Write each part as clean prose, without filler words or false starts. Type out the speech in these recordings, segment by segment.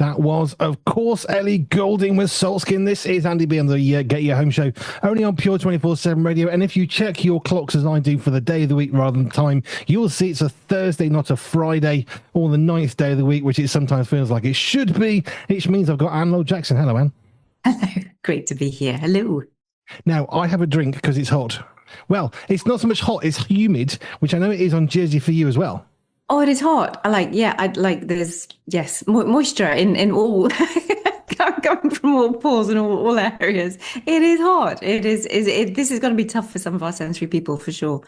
That was, of course, Ellie Goulding with Saltskin. This is Andy B on the Get Your Home Show, only on Pure 24/7 Radio. And if you check your clocks as I do for the day of the week rather than time, you'll see it's a Thursday, not a Friday, or the 9th day of the week, which it sometimes feels like it should be, which means I've got Laure Jackson. Hello, Anne. Hello. Great to be here. Hello. Now, I have a drink because it's hot. Well, it's not so much hot, it's humid, which I know it is on Jersey for you as well. Oh, it is hot. There's, moisture in all, coming from all pores and all areas. It is hot. This is going to be tough for some of our sensory people for sure.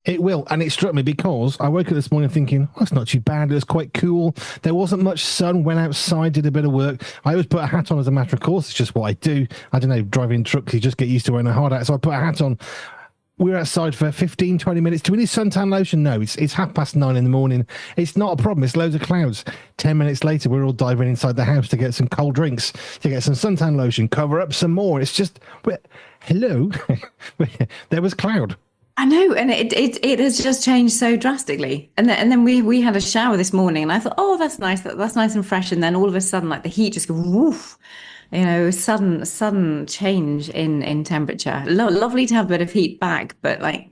It will, and it struck me because I woke up this morning thinking, oh, it's not too bad, it was quite cool. There wasn't much sun, went outside, did a bit of work. I always put a hat on as a matter of course, it's just what I do. I don't know, driving trucks, you just get used to wearing a hard hat, so I put a hat on. We were outside for 15, 20 minutes. Do we need suntan lotion? No, it's 9:30 in the morning. It's not a problem. It's loads of clouds. 10 minutes later, we're all diving inside the house to get some cold drinks, to get some suntan lotion, cover up some more. It's just, hello, there was cloud. I know, and it has just changed so drastically. And then we had a shower this morning, and I thought, oh, that's nice. That's nice and fresh. And then all of a sudden, like the heat just goes woof. You know, sudden change in temperature. Lovely to have a bit of heat back, but like,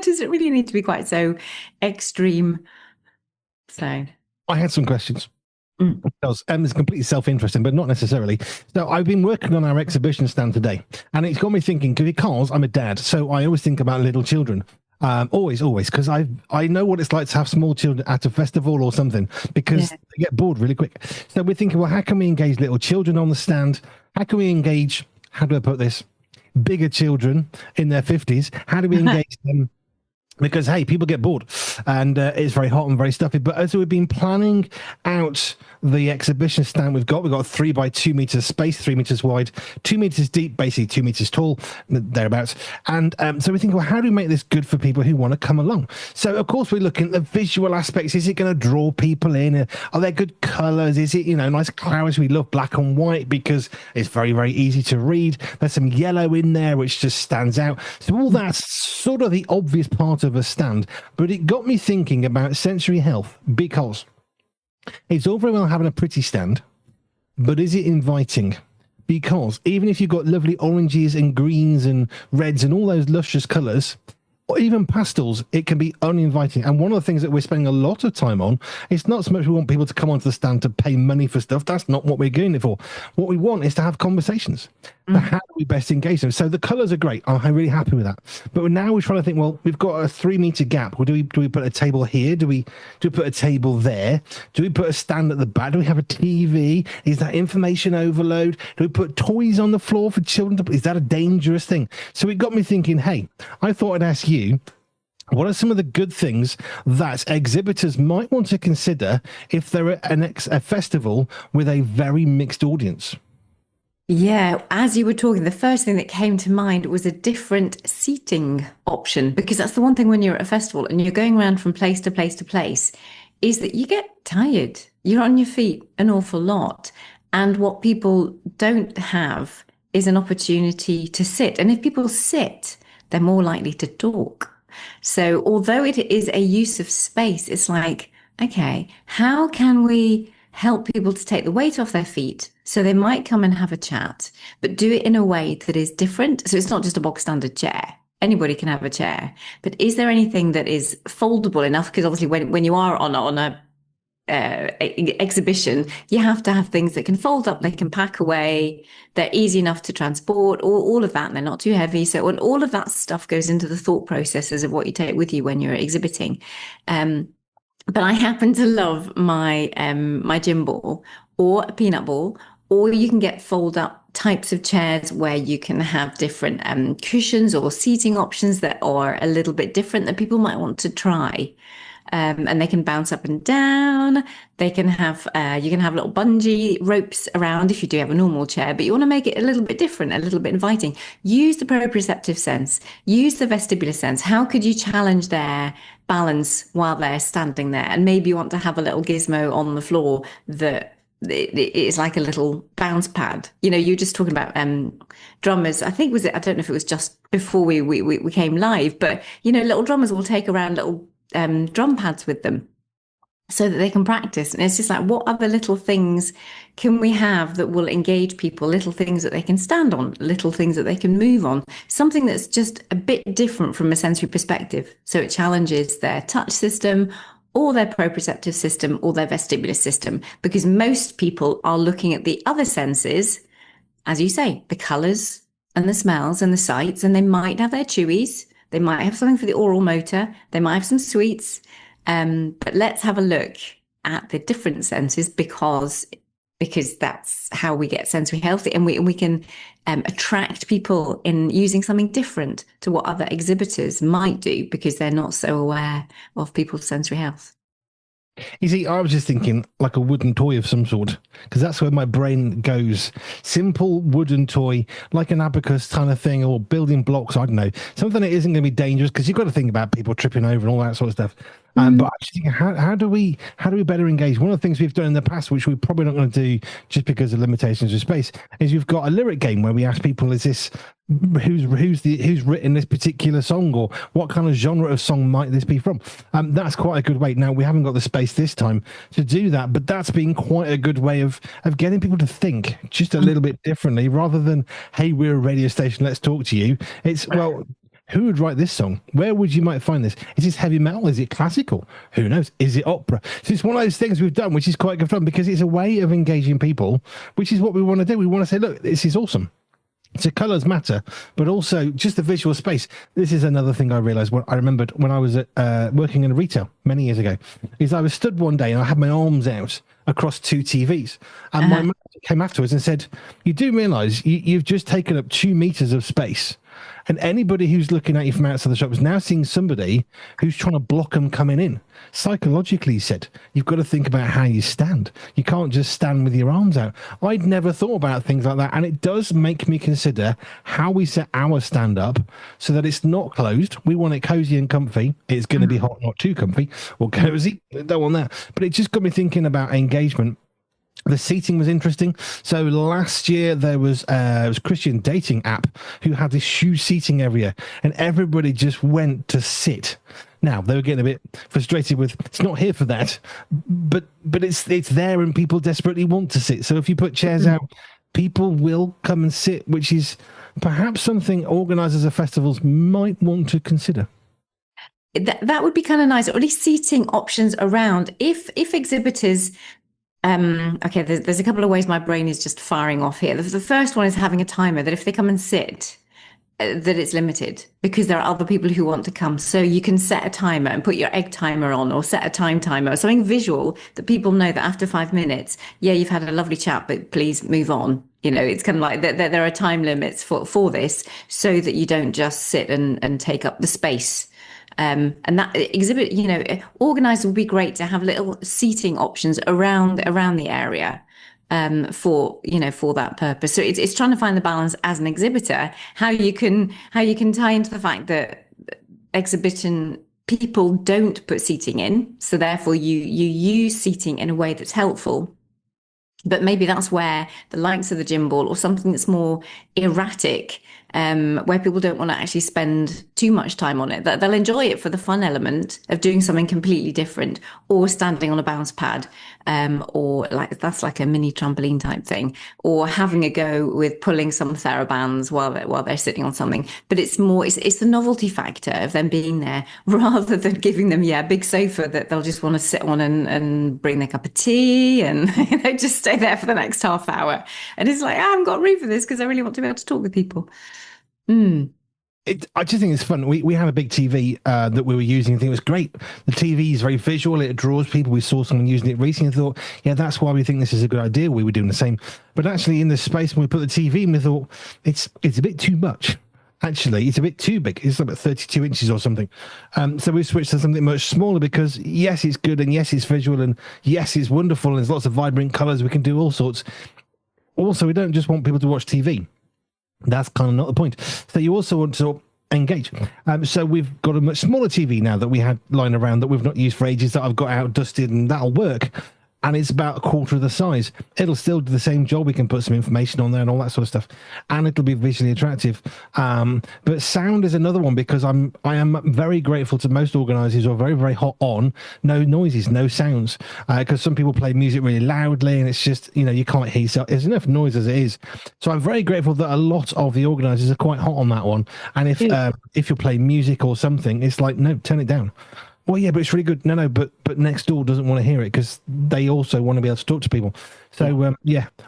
does it really need to be quite so extreme? So I had some questions. It's completely self-interesting, but not necessarily. So I've been working on our exhibition stand today, and it's got me thinking, because I'm a dad, so I always think about little children. Always, because I know what it's like to have small children at a festival or something, because they get bored really quick. So we're thinking, well, how can we engage little children on the stand? How can we engage, how do I put this, bigger children in their 50s? How do we engage them? Because, hey, people get bored, and it's very hot and very stuffy. But as we've been planning out the exhibition stand we've got 3 by 2 meters space, 3 meters wide, 2 meters deep, basically 2 meters tall, thereabouts. And so we think, well, how do we make this good for people who want to come along? So, of course, we're looking at the visual aspects. Is it going to draw people in? Are there good colors? Is it, nice clouds? We love black and white because it's very, very easy to read. There's some yellow in there, which just stands out. So all that's sort of the obvious part of a stand, but it got me thinking about sensory health, because it's all very well having a pretty stand, but is it inviting? Because even if you've got lovely oranges and greens and reds and all those luscious colors, or even pastels, it can be uninviting. And one of the things that we're spending a lot of time on, it's not so much we want people to come onto the stand to pay money for stuff. That's not what we're doing it for. What we want is to have conversations. How do we best engage them? So the colors are great. I'm really happy with that. But now we're trying to think, well, we've got a 3 meter gap. Well, do we put a table here? Do we put a table there? Do we put a stand at the back? Do we have a TV? Is that information overload? Do we put toys on the floor for children? Is that a dangerous thing? So it got me thinking, hey, I thought I'd ask you, what are some of the good things that exhibitors might want to consider if they're at a festival with a very mixed audience? Yeah, as you were talking, the first thing that came to mind was a different seating option, because that's the one thing when you're at a festival and you're going around from place to place to place, is that you get tired. You're on your feet an awful lot. And what people don't have is an opportunity to sit. And if people sit, they're more likely to talk. So although it is a use of space, it's like, okay, how can we help people to take the weight off their feet? So they might come and have a chat, but do it in a way that is different. So it's not just a box standard chair. Anybody can have a chair, but is there anything that is foldable enough? Because obviously when you are on a exhibition, you have to have things that can fold up, they can pack away, they're easy enough to transport, all of that, and they're not too heavy. So and all of that stuff goes into the thought processes of what you take with you when you're exhibiting. But I happen to love my my gym ball or a peanut ball, or you can get fold up types of chairs where you can have different cushions or seating options that are a little bit different that people might want to try. And they can bounce up and down. They can have, you can have little bungee ropes around if you do have a normal chair, but you want to make it a little bit different, a little bit inviting. Use the proprioceptive sense, use the vestibular sense. How could you challenge their balance while they're standing there? And maybe you want to have a little gizmo on the floor that it's like a little bounce pad. You know, you're just talking about drummers. I think I don't know if it was just before we came live, but you know, little drummers will take around little drum pads with them. so that they can practice. And it's just like, what other little things can we have that will engage people? Little things that they can stand on, little things that they can move on, something that's just a bit different from a sensory perspective. So it challenges their touch system or their proprioceptive system or their vestibular system, because most people are looking at the other senses, as you say, the colors and the smells and the sights, and they might have their chewies. They might have something for the oral motor. They might have some sweets. But let's have a look at the different senses, because that's how we get sensory healthy, and we can attract people in using something different to what other exhibitors might do, because they're not so aware of people's sensory health. You see, I was just thinking like a wooden toy of some sort, because that's where my brain goes. Simple wooden toy, like an abacus kind of thing, or building blocks. I don't know, something that isn't going to be dangerous, because you've got to think about people tripping over and all that sort of stuff. But I was thinking, how do we better engage? One of the things we've done in the past, which we're probably not going to do just because of limitations of space, is we've got a lyric game where we ask people, is this who's written this particular song, or what kind of genre of song might this be from? That's quite a good way. Now, we haven't got the space this time to do that, but that's been quite a good way of getting people to think just a little bit differently, rather than, hey, we're a radio station, let's talk to you. It's, well, who would write this song? Where would you might find this? Is this heavy metal? Is it classical? Who knows? Is it opera? So it's one of those things we've done, which is quite good fun, because it's a way of engaging people, which is what we want to do. We want to say, look, this is awesome. So colours matter, but also just the visual space. This is another thing I realised. What I remembered when I was working in retail many years ago, is I was stood one day and I had my arms out across two TVs, and my manager came afterwards and said, "You do realise you've just taken up 2 meters of space, and anybody who's looking at you from outside the shop is now seeing somebody who's trying to block them coming in. Psychologically," he said, "you've got to think about how you stand. You can't just stand with your arms out." I'd never thought about things like that, and it does make me consider how we set our stand up so that it's not closed. We want it cozy and comfy. It's going to be hot, not too comfy or cozy. Don't want that. But it just got me thinking about engagement. The seating was interesting. So last year there was it was a Christian dating app who had this huge seating area, and everybody just went to sit. Now they were getting a bit frustrated with, it's not here for that, but it's there, and people desperately want to sit. So if you put chairs out, people will come and sit, which is perhaps something organisers of festivals might want to consider. That would be kind of nice, or at least seating options around. If exhibitors, okay, there's a couple of ways my brain is just firing off here. The first one is having a timer that if they come and sit, that it's limited, because there are other people who want to come. So you can set a timer and put your egg timer on, or set a time timer, or something visual that people know that after 5 minutes, yeah, you've had a lovely chat, but please move on. You know, it's kind of like that there are time limits for this, so that you don't just sit and take up the space. And that exhibit, you know, organised would be great to have little seating options around the area, for that purpose. So it's trying to find the balance as an exhibitor, how you can tie into the fact that exhibition people don't put seating in, so therefore you use seating in a way that's helpful. But maybe that's where the likes of the gym ball, or something that's more erratic, where people don't want to actually spend too much time on it, that they'll enjoy it for the fun element of doing something completely different, or standing on a bounce pad, or like that's like a mini trampoline type thing, or having a go with pulling some therabands while they're sitting on something. But it's the novelty factor of them being there, rather than giving them a big sofa that they'll just want to sit on and bring their cup of tea and just stay there for the next half hour. And it's like, I haven't got room for this, because I really want to be able to talk with people. I just think it's fun. We had a big TV that we were using. I think it was great. The TV is very visual. It draws people. We saw someone using it recently and thought, yeah, that's why we think this is a good idea. We were doing the same. But actually in the space when we put the TV in, we thought it's a bit too much. Actually, it's a bit too big. It's about 32 inches or something. So we switched to something much smaller, because yes, it's good, and yes, it's visual, and yes, it's wonderful, and there's lots of vibrant colours. We can do all sorts. Also, we don't just want people to watch TV. That's kind of not the point. So you also want to engage. So we've got a much smaller TV now that we had lying around that we've not used for ages, that I've got out dusted, and that'll work. and it's about a quarter of the size. It'll still do the same job. We can put some information on there and all that sort of stuff, and it'll be visually attractive. But sound is another one, because I am very grateful to most organisers who are very, very hot on no noises, no sounds, because some people play music really loudly and it's just, you can't hear yourself. There's enough noise as it is. So I'm very grateful that a lot of the organisers are quite hot on that one. And if you're playing music or something, it's like, no, turn it down. Well, yeah, but it's really good. No, but next door doesn't want to hear it because they also want to be able to talk to people. So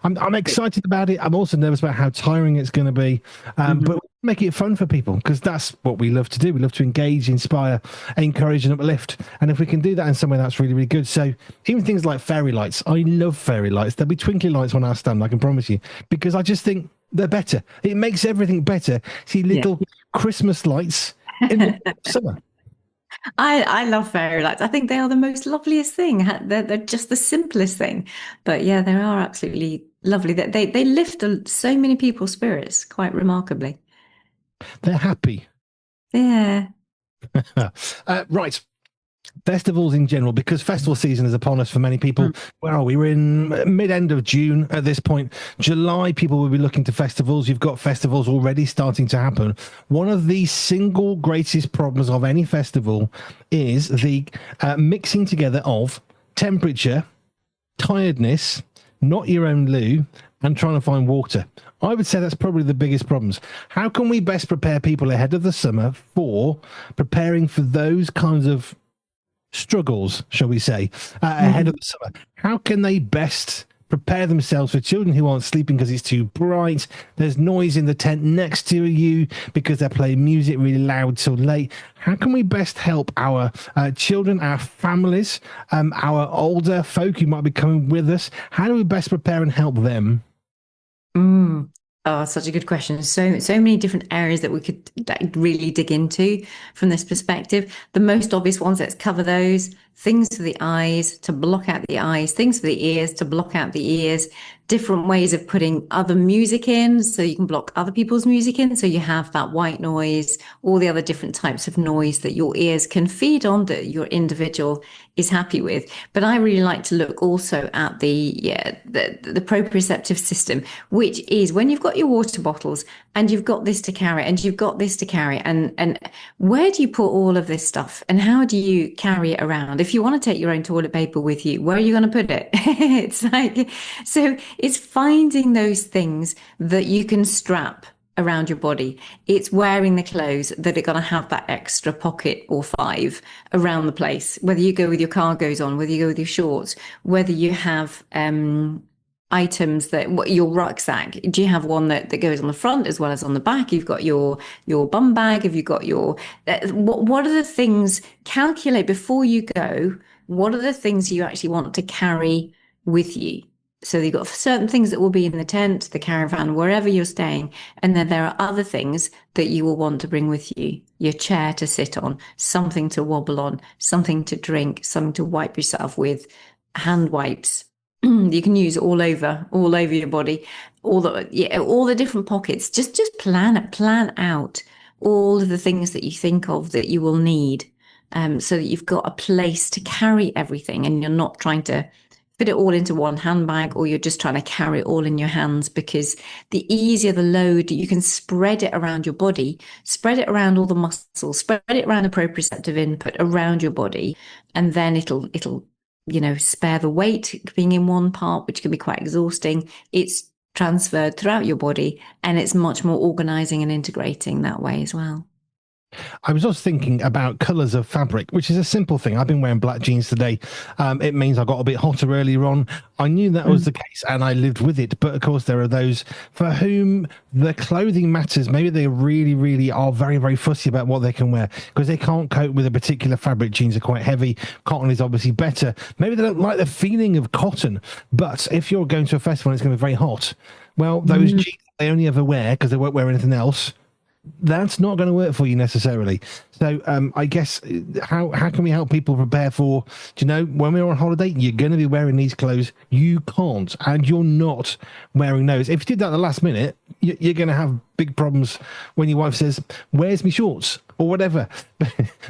I'm excited about it. I'm also nervous about how tiring it's going to be, but make it fun for people, because that's what we love to do. We love to engage, inspire, encourage, and uplift. And if we can do that in some way, that's really, really good. So even things like fairy lights, I love fairy lights. There'll be twinkly lights on our stand, I can promise you, because I just think they're better. It makes everything better. See little Christmas lights in the summer. I love fairy lights. I think they are the most loveliest thing. They're just the simplest thing. But yeah, they are absolutely lovely. They lift so many people's spirits quite remarkably. They're happy. Yeah. Right. Festivals in general, because festival season is upon us for many people. Where are we? We're in mid-end of June at this point. July, people will be looking to festivals. You've got festivals already starting to happen. One of the single greatest problems of any festival is the mixing together of temperature, tiredness, not your own loo, and trying to find water. I would say that's probably the biggest problems. How can we best prepare people ahead of the summer for preparing for those kinds of struggles, shall we say, ahead of the summer? How can they best prepare themselves for children who aren't sleeping because it's too bright? There's noise in the tent next to you because they're playing music really loud till late. How can we best help our children, our families, our older folk who might be coming with us? How do we best prepare and help them? Oh, such a good question. So many different areas that we could really dig into from this perspective. The most obvious ones, let's cover those. Things for the eyes to block out the eyes, things for the ears to block out the ears, different ways of putting other music in so you can block other people's music in. So you have that white noise, all the other different types of noise that your ears can feed on that your individual is happy with. But I really like to look also at the proprioceptive system, which is when you've got your water bottles and you've got this to carry and you've got this to carry, and where do you put all of this stuff and how do you carry it around? If you want to take your own toilet paper with you, where are you going to put it? It's like, so it's finding those things that you can strap around your body. It's wearing the clothes that are going to have that extra pocket or 5 around the place, whether you go with your cargos on, whether you go with your shorts, whether you have items that your rucksack. Do you have one that goes on the front as well as on the back? You've got your bum bag. Have you got your what are the things? Calculate before you go. What are the things you actually want to carry with you? So you've got certain things that will be in the tent, the caravan, wherever you're staying. And then there are other things that you will want to bring with you. Your chair to sit on, something to wobble on, something to drink, something to wipe yourself with, hand wipes. You can use all over your body, all the different pockets. Just plan out all of the things that you think of that you will need, so that you've got a place to carry everything and you're not trying to fit it all into one handbag, or you're just trying to carry it all in your hands, because the easier the load, you can spread it around your body, spread it around all the muscles, spread it around the proprioceptive input around your body, and then it'll spare the weight being in one part, which can be quite exhausting. It's transferred throughout your body and it's much more organizing and integrating that way as well. I was also thinking about colours of fabric, which is a simple thing. I've been wearing black jeans today. It means I got a bit hotter earlier on. I knew that was the case and I lived with it. But of course, there are those for whom the clothing matters. Maybe they really, really are very, very fussy about what they can wear because they can't cope with a particular fabric. Jeans are quite heavy. Cotton is obviously better. Maybe they don't like the feeling of cotton. But if you're going to a festival and it's going to be very hot, well, those jeans they only ever wear because they won't wear anything else. that's not going to work for you necessarily. So I guess how can we help people prepare for? Do you know, when we're on holiday, you're going to be wearing these clothes. You can't, and you're not wearing those. If you did that at the last minute, you're going to have big problems when your wife says, "Where's my shorts?" or whatever.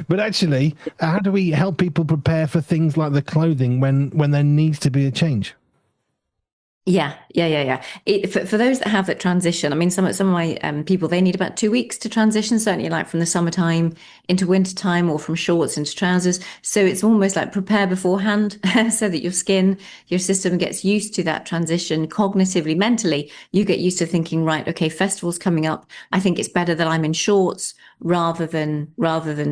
But actually, how do we help people prepare for things like the clothing when there needs to be a change? Yeah. For those that have that transition, I mean, some of my people, they need about 2 weeks to transition, certainly like from the summertime into wintertime or from shorts into trousers. So it's almost like prepare beforehand so that your skin, your system gets used to that transition cognitively, mentally. You get used to thinking, right, okay, festival's coming up. I think it's better that I'm in shorts rather than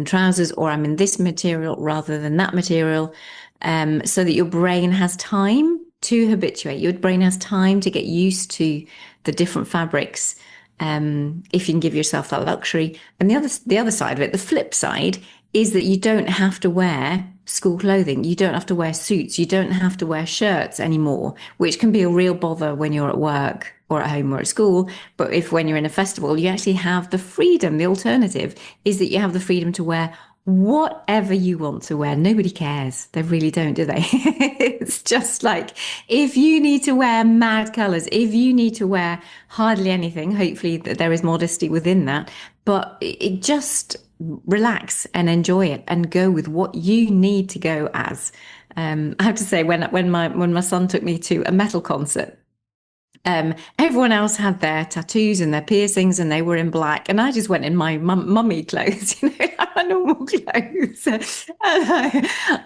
trousers, or I'm in this material rather than that material, so that your brain has time to habituate. Your brain has time to get used to the different fabrics, if you can give yourself that luxury. And the other side of it, the flip side, is that you don't have to wear school clothing. You don't have to wear suits. You don't have to wear shirts anymore, which can be a real bother when you're at work or at home or at school. But if when you're in a festival, you actually have the freedom. The alternative is that you have the freedom to wear whatever you want to wear. Nobody cares. They really don't, do they? It's just like, if you need to wear mad colors, if you need to wear hardly anything, hopefully that there is modesty within that, but it just relax and enjoy it and go with what you need to go as. I have to say, when my son took me to a metal concert, everyone else had their tattoos and their piercings, and they were in black, and I just went in my mummy clothes, my normal clothes. And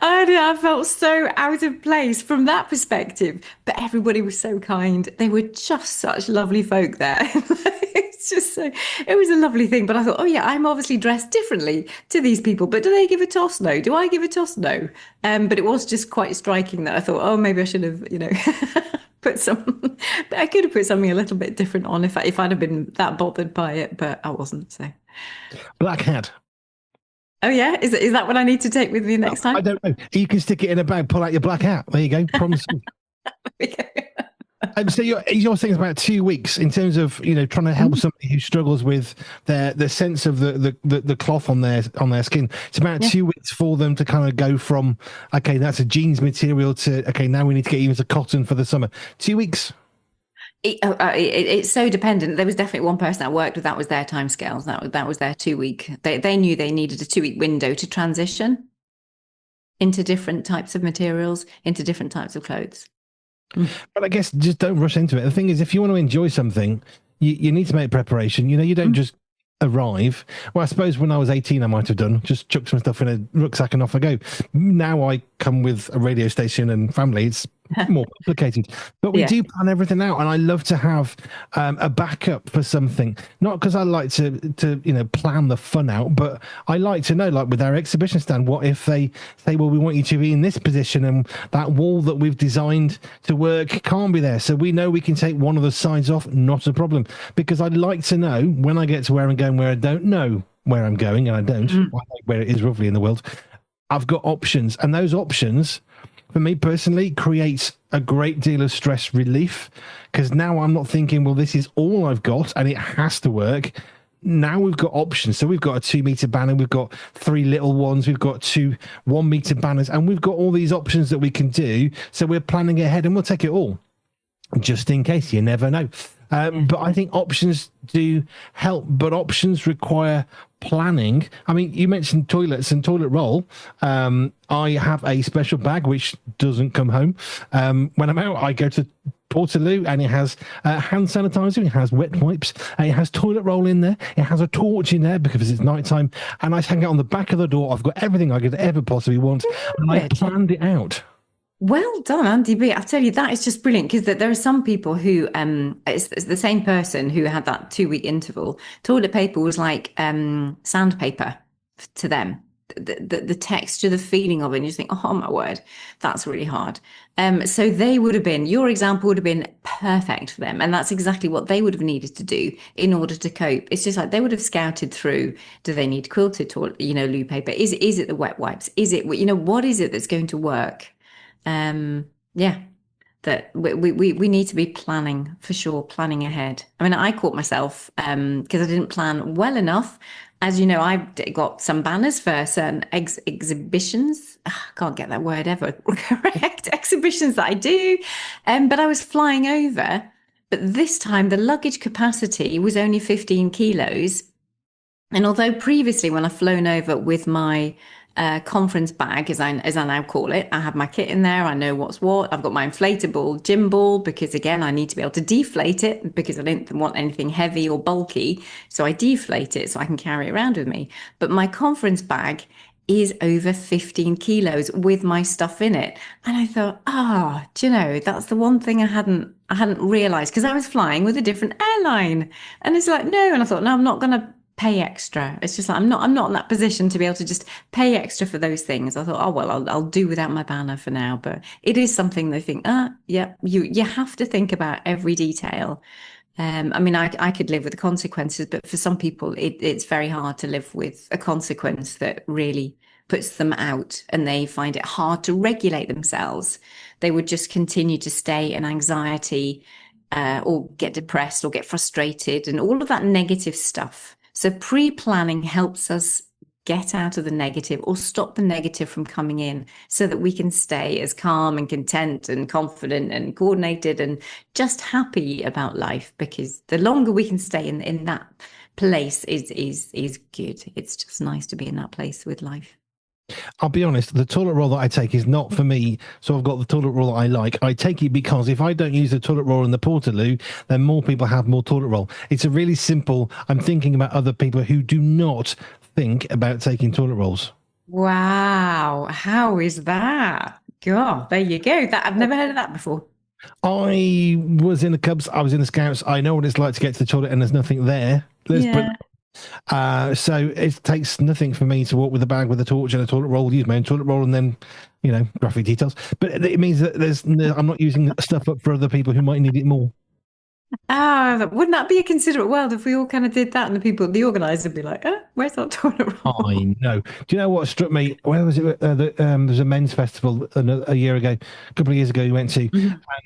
I felt so out of place from that perspective. But everybody was so kind. They were just such lovely folk there. It's just so, it was a lovely thing. But I thought, oh yeah, I'm obviously dressed differently to these people. But do they give a toss? No. Do I give a toss? No. But it was just quite striking that I thought, oh, maybe I should have, put some. I could have put something a little bit different on if I'd have been that bothered by it, but I wasn't. So Black hat. Oh yeah, is that what I need to take with me next time? I don't know. You can stick it in a bag, pull out your black hat. There you go. Problem solved. So you're saying about 2 weeks in terms of trying to help somebody who struggles with the sense of the cloth on their skin. It's about 2 weeks for them to kind of go from, okay, that's a jeans material, to, okay, now we need to get you into cotton for the summer. 2 weeks. It's so dependent. There was definitely one person I worked with, that was their timescales. That was their 2 week. They knew they needed a 2 week window to transition into different types of materials, into different types of clothes. But I guess just don't rush into it. The thing is, if you want to enjoy something, you need to make preparation. You don't just arrive. Well, I suppose when I was 18, I might have done, just chuck some stuff in a rucksack and off I go. Now I come with a radio station and family. It's more complicated, but we do plan everything out, and I love to have a backup for something. Not because I like to plan the fun out, but I like to know, like with our exhibition stand, what if they say, well, we want you to be in this position, and that wall that we've designed to work can't be there, so we know we can take one of the sides off. Not a problem, because I'd like to know when I get to where I'm going, where I don't know where I'm going, and I don't, I know where it is roughly in the world. I've got options, and those options, for me personally, creates a great deal of stress relief, because now I'm not thinking, well, this is all I've got and it has to work. Now we've got options. So we've got a 2 meter banner, we've got 3 little ones, we've got 2 1 meter banners, and we've got all these options that we can do. So we're planning ahead, and we'll take it all just in case. You never know. But I think options do help, but options require planning. I mean, you mentioned toilets and toilet roll. I have a special bag which doesn't come home. When I'm out, I go to Portaloo, and it has hand sanitizer, it has wet wipes, and it has toilet roll in there, it has a torch in there because it's nighttime, and I hang it on the back of the door. I've got everything I could ever possibly want, and I planned it out. Well done, Andy B. I tell you, that is just brilliant, because there are some people who, it's the same person who had that 2 week interval. Toilet paper was like sandpaper to them. The texture, the feeling of it, and you just think, oh my word, that's really hard. So they would have been, your example would have been perfect for them, and that's exactly what they would have needed to do in order to cope. It's just like they would have scouted through: do they need quilted toilet, loo paper? Is it the wet wipes? Is it, what is it that's going to work? Yeah, that we need to be planning for sure, planning ahead. I mean, I caught myself because I didn't plan well enough. As you know, I've got some banners for certain exhibitions. I can't get that word ever correct. Exhibitions that I do. But I was flying over, but this time the luggage capacity was only 15 kilos. And although previously, when I've flown over with my conference bag, as I now call it, I have my kit in there. I know what's what. I've got my inflatable gym ball because, again, I need to be able to deflate it because I don't want anything heavy or bulky. So I deflate it so I can carry it around with me. But my conference bag is over 15 kilos with my stuff in it. And I thought, do you know, that's the one thing I hadn't realized because I was flying with a different airline. And it's like, no. And I thought, no, I'm not going to pay extra. It's just like I'm not in that position to be able to just pay extra for those things. I thought, oh well, I'll do without my banner for now. But it is something they think, yeah, you have to think about every detail. I mean, I could live with the consequences, but for some people, it's very hard to live with a consequence that really puts them out and they find it hard to regulate themselves. They would just continue to stay in anxiety or get depressed or get frustrated and all of that negative stuff. So pre-planning helps us get out of the negative or stop the negative from coming in so that we can stay as calm and content and confident and coordinated and just happy about life, because the longer we can stay in that place is good. It's just nice to be in that place with life. I'll be honest, the toilet roll that I take is not for me. So I've got the toilet roll that I like. I take it because if I don't use the toilet roll in the Portaloo, then more people have more toilet roll. It's a really simple, I'm thinking about other people who do not think about taking toilet rolls. Wow. How is that? God, there you go. I've never heard of that before. I was in the Cubs, I was in the Scouts. I know what it's like to get to the toilet and there's nothing there. So it takes nothing for me to walk with a bag with a torch and a toilet roll, use my own toilet roll, and then, graphic details. But it means that I'm not using stuff up for other people who might need it more. Wouldn't that be a considerate world if we all kind of did that and the organizer would be like, where's that toilet roll? I know. Do you know what struck me? Where was it? There's a men's festival a year ago, a couple of years ago, you went to,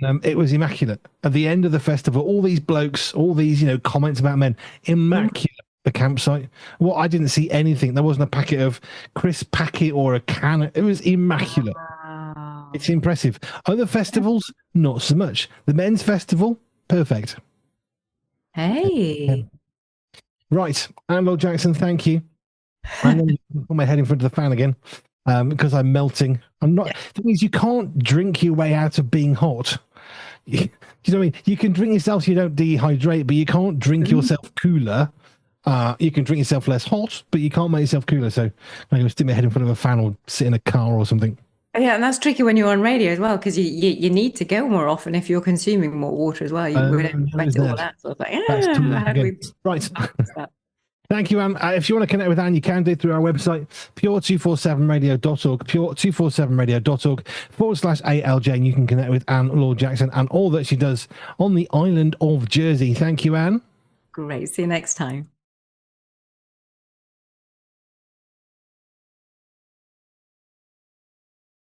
and it was immaculate. At the end of the festival, all these blokes, all these, comments about men, immaculate. The campsite. Well, I didn't see anything. There wasn't a packet of crisp packet or a can. It was immaculate. Wow. It's impressive. Other festivals, not so much. The men's festival, perfect. Hey. Right. Laure Jackson, thank you. I'm going to put my head in front of the fan again because I'm melting. I'm not. That means you can't drink your way out of being hot. You know what I mean? You can drink yourself so you don't dehydrate, but you can't drink yourself cooler. You can drink yourself less hot, but you can't make yourself cooler. So I'm going to stick my head in front of a fan or sit in a car or something. Yeah, and that's tricky when you're on radio as well, because you need to go more often if you're consuming more water as well. You would sweat all that. So it's like, right. Thank you, Anne. If you want to connect with Anne, you can do through our website, pure247radio.org, pure247radio.org/ALJ, and you can connect with Anne Laure Jackson and all that she does on the island of Jersey. Thank you, Anne. Great. See you next time.